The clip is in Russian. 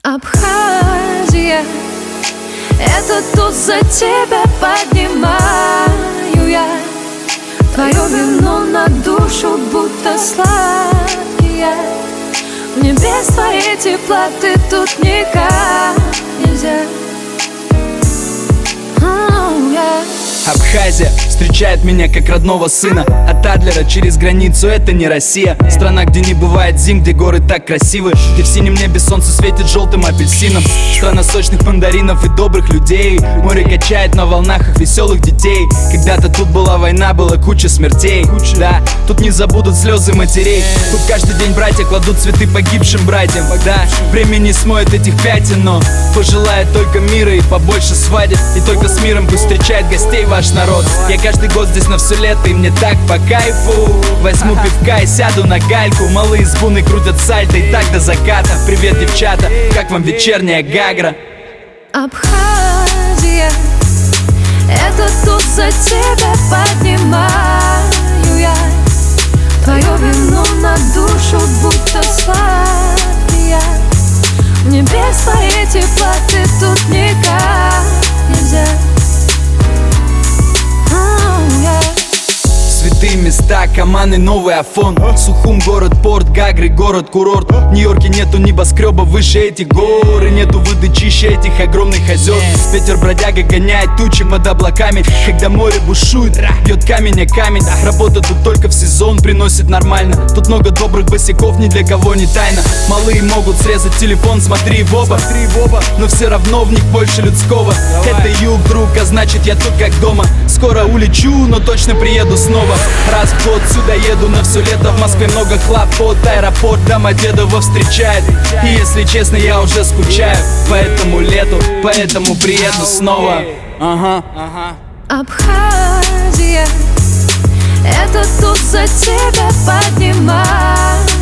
Абхазия, это тут за тебя поднимаю я твое вино на душу, будто сладкие. Мне без твоей теплоты тут никак нельзя. Абхазия встречает меня как родного сына. От Адлера через границу — это не Россия. Страна, где не бывает зим, где горы так красивы, где в синем небе солнце светит желтым апельсином. Страна сочных мандаринов и добрых людей. Море качает на волнах их веселых детей. Когда-то тут была война, была куча смертей. Да, тут не забудут слезы матерей. Тут каждый день братья кладут цветы погибшим братьям. Да, время не смоет этих пятен, но пожелает только мира и побольше свадеб. И только с миром пусть встречает гостей ваш народ. Я каждый год здесь на все лето, и мне так по кайфу. Возьму пивка и сяду на гальку. Малые сбуны крутят сальто и так до заката. Привет, девчата, как вам вечерняя Гагра? Абхазия, это тут за тебя поднимаю я твое вино на душу, будто сладкие. Мне без твоей теплоты тут никак нельзя. Святые места, Каманы, Новый Афон, Сухум, город-порт, Гагры, город-курорт. В Нью-Йорке нету небоскреба выше этих гор, и нету воды чище этих огромных озер. Ветер бродяга гоняет тучи под облаками, когда море бушует, бьет камень о камень. Работа тут только в сезон приносит нормально. Тут много добрых босиков, ни для кого не тайна. Малые могут срезать телефон, смотри в оба, но все равно в них больше людского. Это юг, друг, а значит я тут как дома. Скоро улечу, но точно приеду снова. Раз в год сюда еду на все лето. В Москве много хлопот, аэропорт Домодедово встречает. И если честно, я уже скучаю по этому лету, поэтому приеду снова. Абхазия, это тут за тебя поднимаю